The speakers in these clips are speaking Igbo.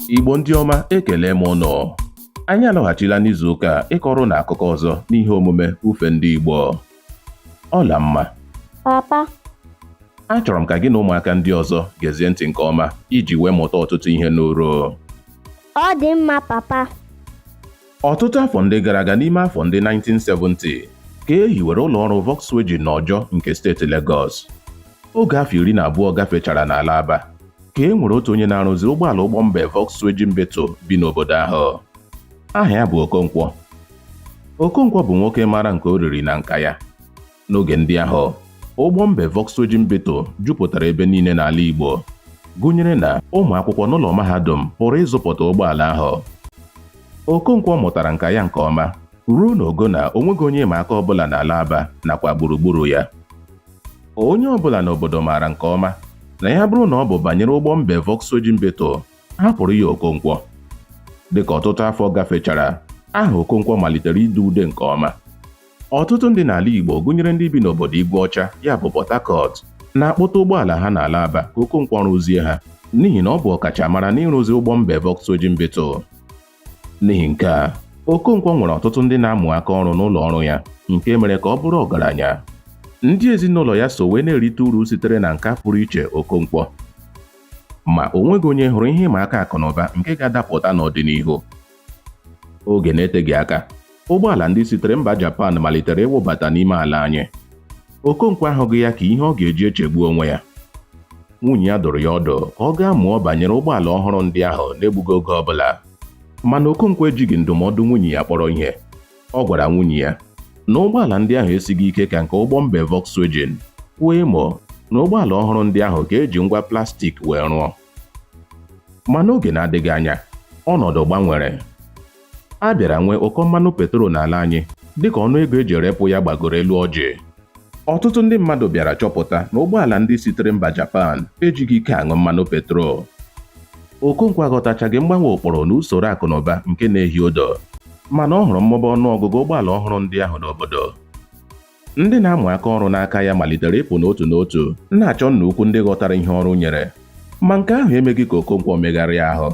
Igbo ndị ọma, ekele m ụnụ. Anyị alọghachila n'izu ụka ịkọrọ na akụkọ ọzọ n'ihe omume ufe ndị Igbo. Ọla mma. Papa. Achọrọ m ka gị na ụmụaka ndị ọzọ gezie ntị nke ọma iji wee mụta ọtụtụ ihe n'uru. Ọ dị mma, papa. Ọtụtụ afọ ndị gara aga n'ime afọ ndị 1970 ka e hiwere ụlọ ọrụ Volkswagen n'Ọjọọ nke steeti Lagos. Oge afọ 12 gafechara n'ala Aba ka e nwere otu onye na-arụzi ụgbọala ụgbọ mbe Volkswagen Beetle bi n'obodo ahụ. Aha ya bụ Okonkwo. Okonkwo bụ nwoke mara nke oriri na nka ya. N'oge ndị ahụ, ụgbọ mbe Volkswagen Beetle jupụtara ebe niile n'ala Igbo, gụnyere na ụmụ akwụkwọ n'ụlọ mahadum pụrụ ịzụpụta ụgbọala ahụ. Okonkwo mụtara nka ya nke ọma ruo n'ogo na o nweghị onye ma aka ọbụla n'ala Aba nakwa gburugburu ya. Onye ọbụla n'obodo maara nke ọma na ya bụrụ na ọ bụ banyere ụgbọ mbe Volkswagen Beetle, hapụrụ ya Okonkwo. Dịka ọtụtụ afọ gafechara, aha Okonkwo malitere ide ude nke ọma. Ọtụtụ ndị n'ala Igbo, gụnyere ndị bi n'obodo Igwe Ọcha ya bụ Port Harcourt, na-akpọta ụgbọala ha n'ala Aba ka Okonkwo rụzie ha n'ihi na ọ bụ ọkachamara n'ịrụzi ụgbọ mbe Volkswagen Beetle. N'ihi nke a, Okonkwo nwere ọtụtụ ndị na-amụ aka ọrụ n'ụlọ ọrụ ya, nke mere ka ọ bụrụ ọgaranya. Ndị ezinụlọ ya so wee na-erite uru sitere na nka pụrụ iche Okonkwo. Ma o nweghị onye hụrụ ihe ịma aka akụnụba nke ga-adapụta n'ọdịnihu. Oge na-eteghị aka, ụgbọala ndị sitere mba Japan malitere ịwụbata n'ime ala anyị. Okonkwo ahụghị ya ka ihe ọ ga-eji echegbu onwe ya. Nwunye ya dụrụ ya ọdụ ka ọ gaa mụọ banyere ụgbọala ọhụrụ ndị ahụ n'egbughị oge ọbụla. Mana Okonkwo ejighị ndụmọdụ nwunye ya kpọrọ ihe. Ọ gwara nwunye ya na ụgbọala ndị ahụ esighị ike ka nke ụgbọ mbe Volkswagen, kwuo emo na ụgbọala ọhụrụ ndị ahụ ga-eji ngwa plastik wee rụọ. Ma n'oge na-adịghị anya, ọnọdụ gbanwere. A bịara nwee ụkọ mmanụ petrol n'ala anyị dịka ọnụego eji erepụ ya gbagoro elu ọjị. Ọtụtụ ndị mmadụ bịara chọpụta na ụgbọala ndị sitere mba Japan ejighị ike aṅụ mmanụ petrol. Okonkwo aghọtachaghị mgbanwe ụkpụrụ na usoro akụnụba nke na-ehi ụdọ, mana ọ hụrụ mmụba ọnụọgụgụ ụgbọala ọhụrụ ndị ahụ n'obodo. Ndị na-amụ aka ọrụ n'aka ya malitere ịpụ n'otu n'otu na-achọ nna ukwu ndị ghọtara ihe ọrụ nyere, ma nke ahụ emeghị ka Okonkwo megharịa ahụ.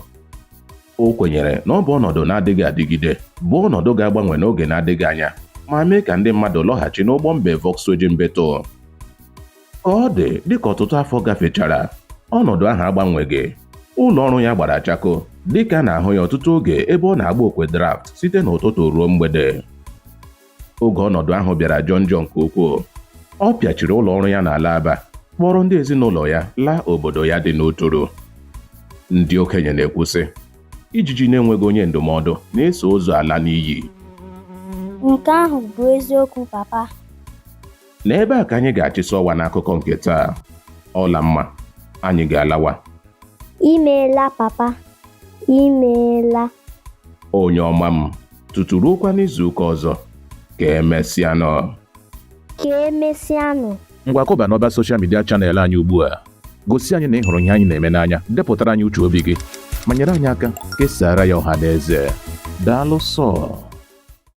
O kwenyere na ọ bụ ọnọdụ na-adịghị adịgide bụ ọnọdụ ga-agbanwe n'oge na-adịghị anya ma mee ka ndị mmadụ lọghachi n'ụgbọ mbe Volkswagen Beetle. Ka ọ dị dịka ọtụtụ afọ gafechara, ọnọdụ ahụ agbanweghị. Ụlọ ọrụ ya gbara achako dịka a na-ahụ ya ọtụtụ oge ebe ọ na-agba okwe draft site n'ụtụtụ ruo mgbede. Oge ọnọdụ ahụ bịara jọọ njọ nke ukwuu, ọ pịachiri ụlọ ọrụ ya n'ala Aba, kpọrọ ndị ezinụlọ ya laa obodo ya dị n'Otoro. Ndị okenye na-ekwusị, ijiji na-enweghị onye ndụmọdụ na-eso ụzọ ala n'iyi. Nke ahụ bụ eziokwu, papa. N'ebe a ka anyị ga-achịsa ọwa n'akụkọ nke taa. Ọla mma, anyị ga-alawa. Imeela, papa. Imeela. Onye ọma m, tutu ruokwa n'izu ụka ọzọ, ka emesịanụ. Ka emesịanụ. Ngwa kọba n'ọba soshal midia chanel anyị ugbu a. Gosi anyị na ị hụrụ ihe anyị na-eme n'anya, depụtara anyị uche obi gị, ma nyere anyị aka kesara ya ọha na eze. Daalụ sọ.